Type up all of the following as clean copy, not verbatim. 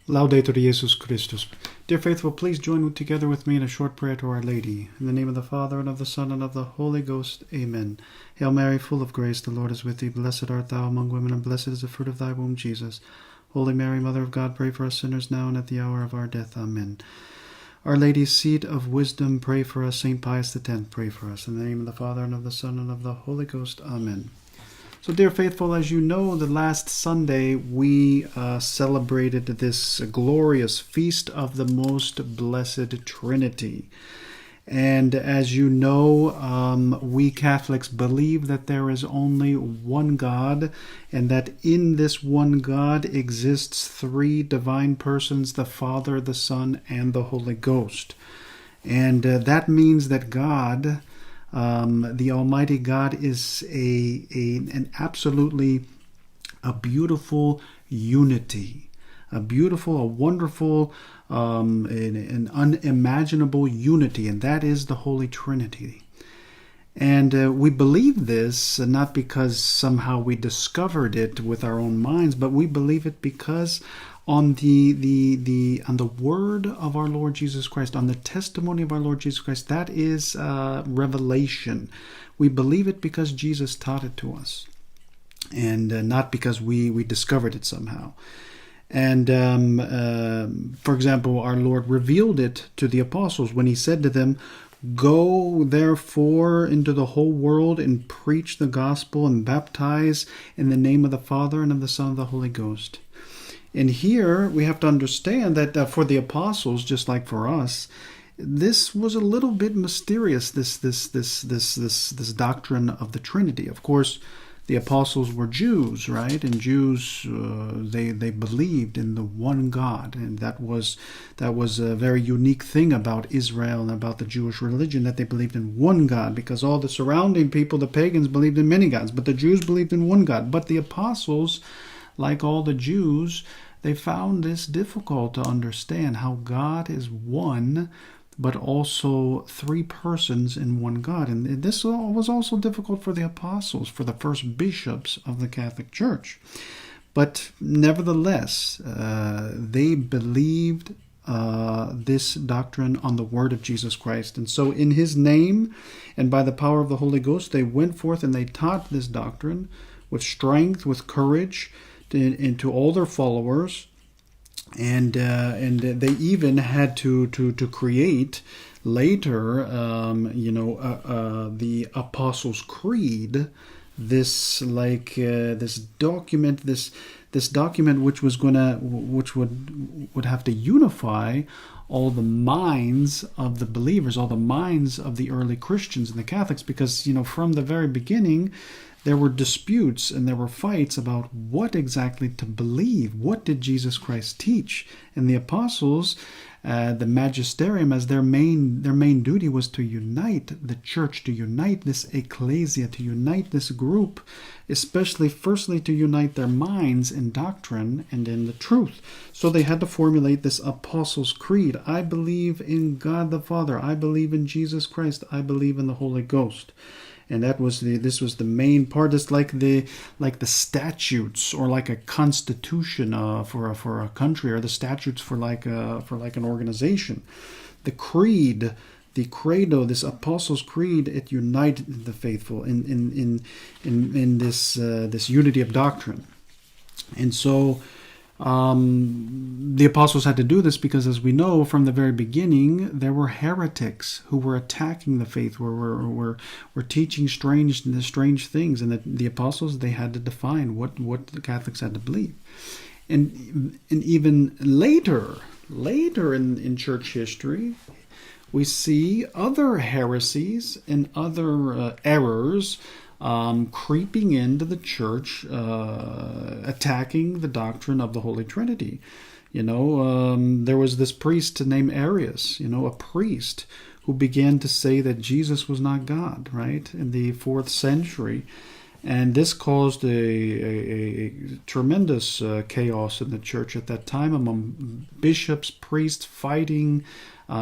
Laudetur Jesus Christus. Dear faithful, please join together with me in a short prayer to Our Lady. In the name of the Father, and of the Son, and of the Holy Ghost. Amen. Hail Mary, full of grace, the Lord is with thee. Blessed art thou among women, and blessed is the fruit of thy womb, Jesus. Holy Mary, Mother of God, pray for us sinners now and at the hour of our death. Amen. Our Lady, seat of wisdom, pray for us. St. Pius X, pray for us. In the name of the Father, and of the Son, and of the Holy Ghost. Amen. So, dear faithful, as you know, the last Sunday we celebrated this glorious feast of the Most Blessed Trinity. And as you know, we Catholics believe that there is only one God, and that in this one God exists three divine persons, the Father, the Son, and the Holy Ghost. And that means that God, the Almighty God, is an absolutely a beautiful unity, a wonderful, an unimaginable unity, and that is the Holy Trinity. And we believe this not because somehow we discovered it with our own minds, but we believe it because on the word of our Lord Jesus Christ, on the testimony of our Lord Jesus Christ, that is revelation. We believe it because Jesus taught it to us, and not because we discovered it somehow. And for example, our Lord revealed it to the apostles when he said to them, "Go therefore into the whole world and preach the gospel and baptize in the name of the Father and of the Son and of the Holy Ghost." And here we have to understand that for the apostles, just like for us, this was a little bit mysterious. This doctrine of the Trinity. Of course, the apostles were Jews, right? And Jews, they believed in the one God, and that was a very unique thing about Israel and about the Jewish religion, that they believed in one God, because all the surrounding people, the pagans, believed in many gods, but the Jews believed in one God. But the apostles, like all the Jews, they found this difficult to understand, how God is one, but also three persons in one God. And this was also difficult for the apostles, for the first bishops of the Catholic Church. But nevertheless, they believed this doctrine on the word of Jesus Christ. And so in his name and by the power of the Holy Ghost, they went forth and they taught this doctrine with strength, with courage, into all their followers. And they even had to create later, the Apostles' Creed, this document, this document which would have to unify all the minds of the believers, all the minds of the early Christians and the Catholics, because from the very beginning, there were disputes and there were fights about what exactly to believe. What did Jesus Christ teach? And the apostles, the magisterium, as their main duty was to unite the church, to unite this ecclesia, to unite this group, especially firstly to unite their minds in doctrine and in the truth. So they had to formulate this Apostles' Creed. I believe in God the Father. I believe in Jesus Christ. I believe in the Holy Ghost. And this was the main part. It's like the statutes, or like a constitution for a country, or the statutes for like an organization. The creed, the credo, this Apostles' Creed, it united the faithful in this unity of doctrine. And so the apostles had to do this because, as we know from the very beginning, there were heretics who were attacking the faith, were teaching strange things, and the apostles, they had to define what the Catholics had to believe. And even later in church history, we see other heresies and other errors creeping into the church, attacking the doctrine of the Holy Trinity. There was this priest named Arius, a priest who began to say that Jesus was not God, right, in the 4th century. And this caused a tremendous chaos in the church at that time, among bishops, priests fighting,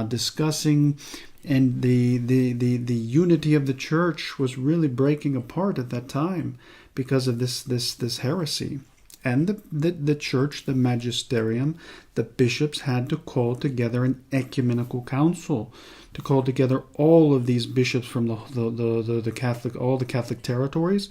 discussing. And the unity of the church was really breaking apart at that time because of this heresy. and the church, the magisterium, the bishops had to call together an ecumenical council to call together all of these bishops from the Catholic, all the Catholic territories,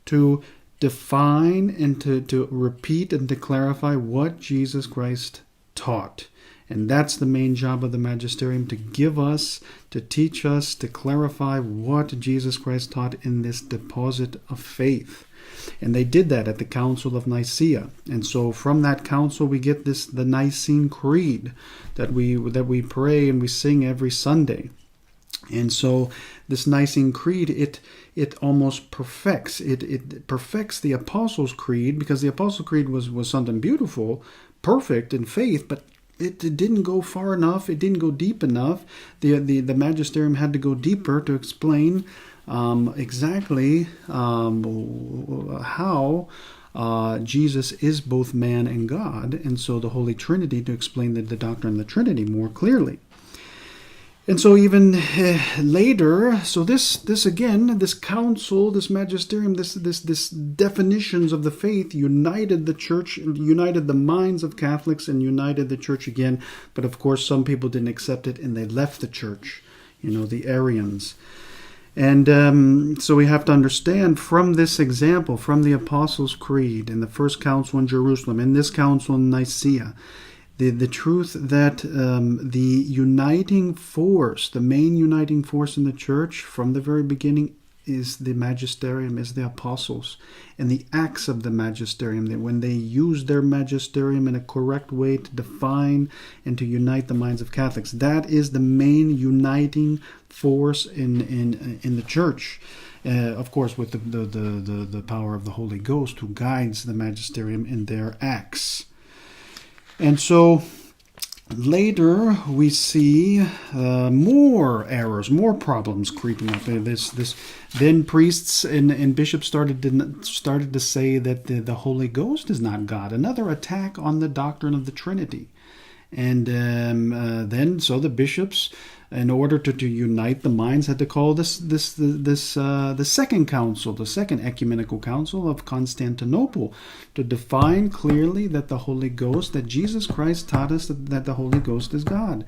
to define and to repeat and to clarify what Jesus Christ taught. And that's the main job of the magisterium, to give us, to teach us, to clarify what Jesus Christ taught in this deposit of faith. And they did that at the Council of Nicaea. And so from that council we get the Nicene Creed that we pray and we sing every Sunday. And so this Nicene Creed, it almost perfects. It perfects the Apostles' Creed, because the Apostles' Creed was something beautiful, perfect in faith, but it didn't go far enough. It didn't go deep enough. The magisterium had to go deeper to explain exactly how Jesus is both man and God, and so the Holy Trinity, to explain the doctrine of the Trinity more clearly. And so even later, so this again, this council, this magisterium, this definitions of the faith united the church, united the minds of Catholics, and united the church again. But of course, some people didn't accept it, and they left the church. The Arians. And so we have to understand from this example, from the Apostles' Creed in the First Council in Jerusalem, in this council in Nicaea, the truth that the uniting force, the main uniting force in the church from the very beginning, is the magisterium, is the apostles, and the acts of the magisterium, that when they use their magisterium in a correct way to define and to unite the minds of Catholics, that is the main uniting force in the church. Of course, with the power of the Holy Ghost, who guides the magisterium in their acts. And so later we see more errors, more problems creeping up. Then priests and bishops started to say that the Holy Ghost is not God. Another attack on the doctrine of the Trinity. And then so the bishops, in order to unite the minds, had to call the second council, the second ecumenical council of Constantinople, to define clearly that the Holy Ghost, that Jesus Christ taught us that the Holy Ghost is God.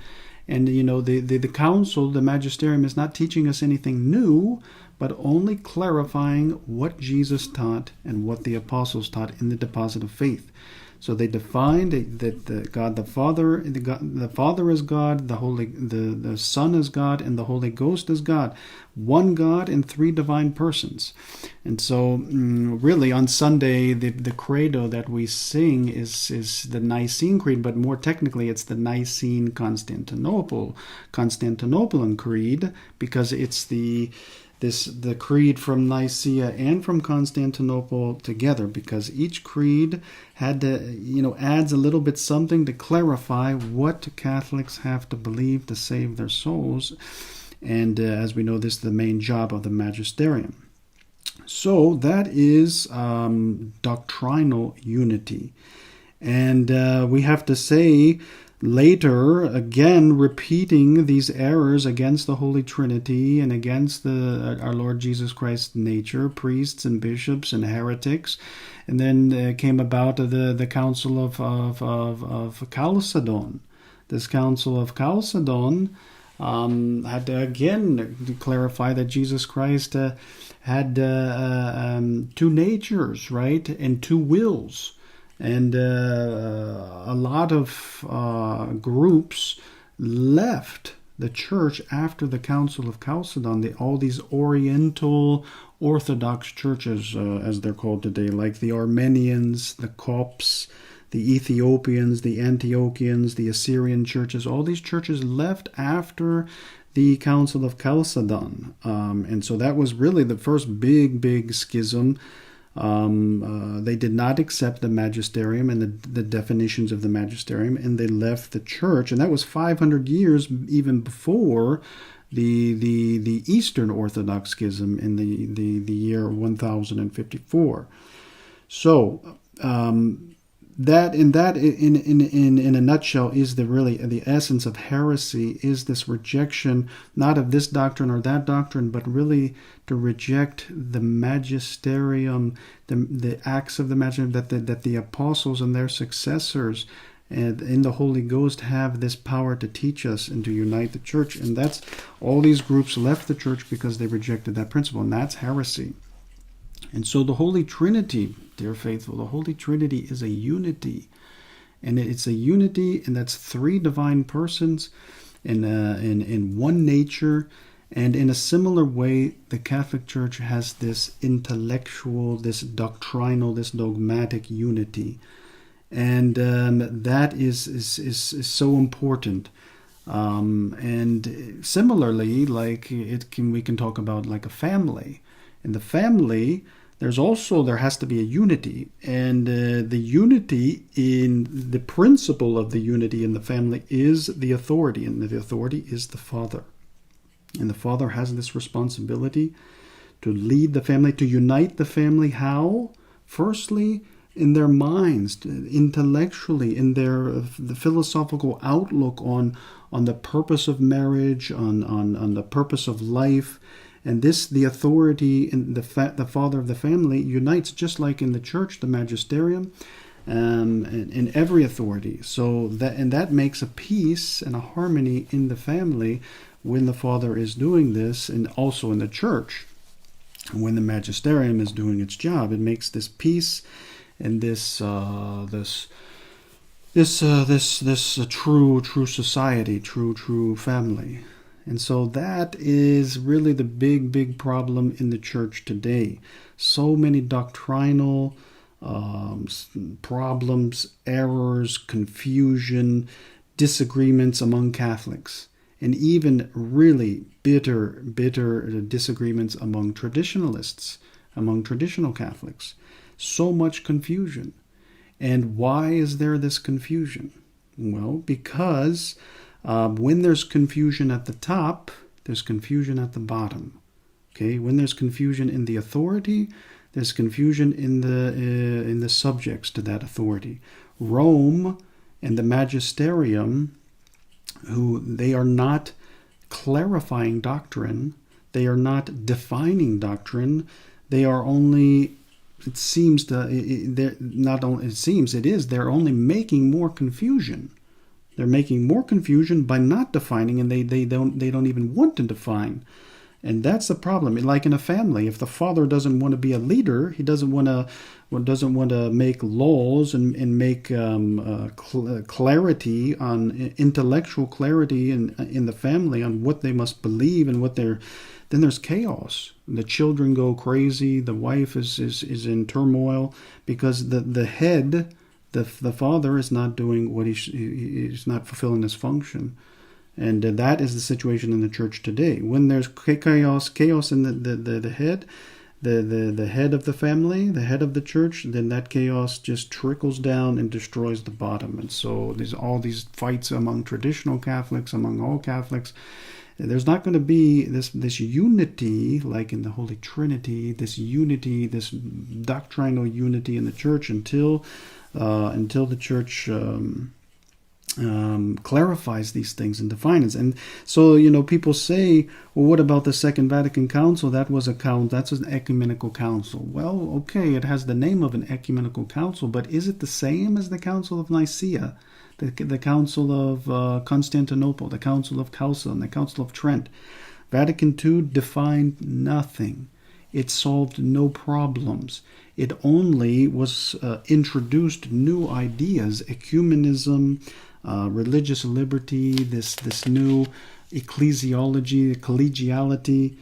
And the council, the magisterium, is not teaching us anything new, but only clarifying what Jesus taught and what the apostles taught in the deposit of faith. So they defined that God the Father, the Father is God, the Son is God, and the Holy Ghost is God. One God in three divine persons. And so really on Sunday, the credo that we sing is the Nicene Creed, but more technically it's the Nicene Constantinopolitan Creed, because it's the creed from Nicaea and from Constantinople together, because each creed had to, adds a little bit something to clarify what Catholics have to believe to save their souls. And as we know, this is the main job of the magisterium. So that is doctrinal unity. And we have to say, later, again, repeating these errors against the Holy Trinity and against our Lord Jesus Christ's nature, priests and bishops and heretics. And then came about the Council of Chalcedon. This Council of Chalcedon had to again clarify that Jesus Christ had two natures, right, and two wills. And a lot of groups left the church after the Council of Chalcedon. All these Oriental Orthodox churches, as they're called today, like the Armenians, the Copts, the Ethiopians, the Antiochians, the Assyrian churches, all these churches left after the Council of Chalcedon. And so that was really the first big schism. They did not accept the magisterium and the definitions of the magisterium, and they left the church. And that was 500 years even before the Eastern Orthodox schism in the year 1054. So in a nutshell is the essence of heresy, is this rejection not of this doctrine or that doctrine, but really to reject the magisterium, the acts of the magisterium, that the apostles and their successors and in the Holy Ghost have this power to teach us and to unite the church. And that's all these groups left the church because they rejected that principle, and that's heresy. And so the Holy Trinity, dear faithful, the Holy Trinity is a unity. And it's a unity, and that's three divine persons in one nature. And in a similar way, the Catholic Church has this intellectual, this doctrinal, this dogmatic unity. And that is so important. And similarly, we can talk about like a family. In the family, there has to be a unity, and the unity in the principle of the unity in the family is the authority, and the authority is the father. And the father has this responsibility to lead the family, to unite the family. How? Firstly, in their minds, intellectually, in the philosophical outlook on the purpose of marriage, on the purpose of life. And the authority in the father of the family unites, just like in the church, the magisterium, in every authority. So that makes a peace and a harmony in the family when the father is doing this, and also in the church when the magisterium is doing its job. It makes this peace and this true society, true family. And so that is really the big problem in the church today. So many doctrinal problems, errors, confusion, disagreements among Catholics, and even really bitter disagreements among traditionalists, among traditional Catholics. So much confusion. And why is there this confusion? Well, because when there's confusion at the top, there's confusion at the bottom. Okay, when there's confusion in the authority, there's confusion in the subjects to that authority. Rome and the magisterium, who they are not clarifying doctrine, they are not defining doctrine, they are only. It seems they're only making more confusion. They're making more confusion by not defining, and they don't even want to define. And that's the problem. Like in a family, if the father doesn't want to be a leader, he doesn't want to make laws and make clarity on intellectual clarity in the family on what they must believe and then there's chaos. The children go crazy. The wife is in turmoil because the head, the father, is not doing what he's not fulfilling his function. And that is the situation in the church today. When there's chaos in the head, the head of the family, the head of the church, then that chaos just trickles down and destroys the bottom. And so there's all these fights among traditional Catholics, among all Catholics. There's not going to be this unity like in the Holy Trinity, this unity, this doctrinal unity in the church until the church clarifies these things and defines. And so, people say, well, what about the Second Vatican Council? That's an ecumenical council. Well, okay, it has the name of an ecumenical council, but is it the same as the Council of Nicaea, the Council of Constantinople, the Council of Chalcedon, the Council of Trent? Vatican II defined nothing. It solved no problems. It only was introduced new ideas, ecumenism, religious liberty, this new ecclesiology, collegiality,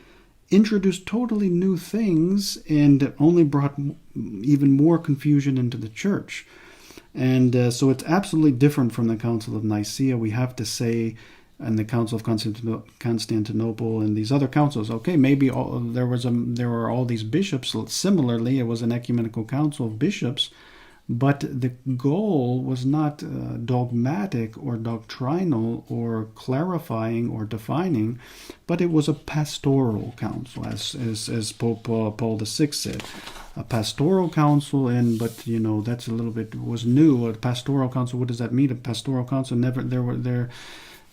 introduced totally new things and only brought even more confusion into the church. And so it's absolutely different from the Council of Nicaea, we have to say, and the Council of Constantinople and these other councils. Okay, maybe there were all these bishops. Similarly, it was an ecumenical council of bishops, but the goal was not dogmatic or doctrinal or clarifying or defining, but it was a pastoral council, as Pope Paul VI said. a pastoral council, but that's a little bit was new. A pastoral council, what does that mean? A pastoral council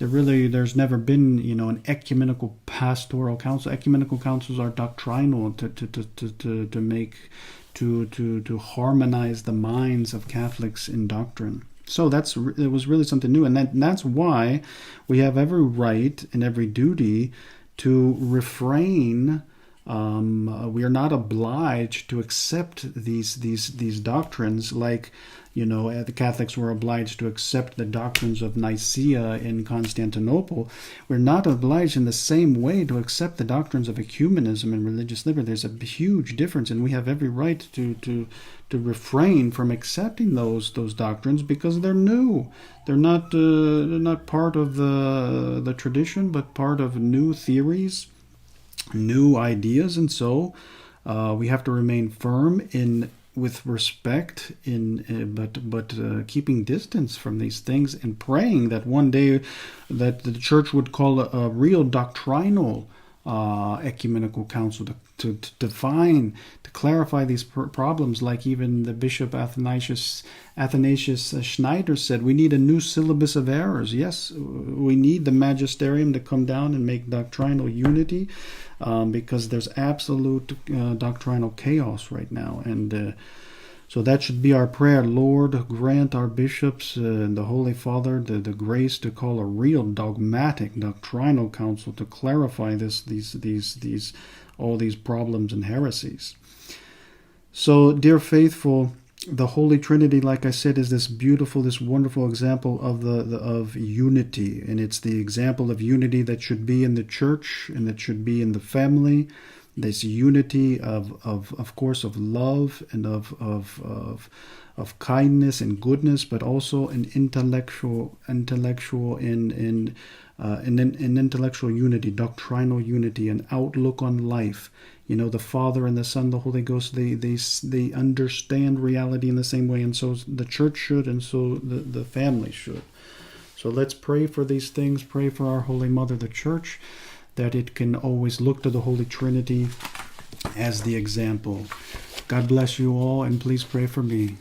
there's never been an ecumenical pastoral council. Ecumenical councils are doctrinal to harmonize the minds of Catholics in doctrine. So it was really something new, and that's why we have every right and every duty to refrain. We are not obliged to accept these doctrines, like the Catholics were obliged to accept the doctrines of Nicaea in Constantinople. We're not obliged in the same way to accept the doctrines of ecumenism and religious liberty. There's a huge difference, and we have every right to refrain from accepting those doctrines because they're new. They're not part of the tradition, but part of new theories, new ideas, and so we have to remain firm with respect but keeping distance from these things, and praying that one day that the church would call a real doctrinal ecumenical council to define, to clarify these problems, like even the Bishop Athanasius Schneider said, we need a new syllabus of errors. Yes, we need the magisterium to come down and make doctrinal unity, because there's absolute doctrinal chaos right now. And so that should be our prayer. Lord, grant our bishops and the Holy Father the grace to call a real dogmatic doctrinal council to clarify all these problems and heresies. So, dear faithful, the Holy Trinity, like I said, is this wonderful example of unity, and it's the example of unity that should be in the church and that should be in the family. This unity of course, of love and of kindness and goodness, but also an intellectual intellectual unity, doctrinal unity, an outlook on life. The Father and the Son, the Holy Ghost, they understand reality in the same way, and so the church should, and so the family should. So let's pray for these things. Pray for our Holy Mother, the Church, that it can always look to the Holy Trinity as the example. God bless you all, and please pray for me.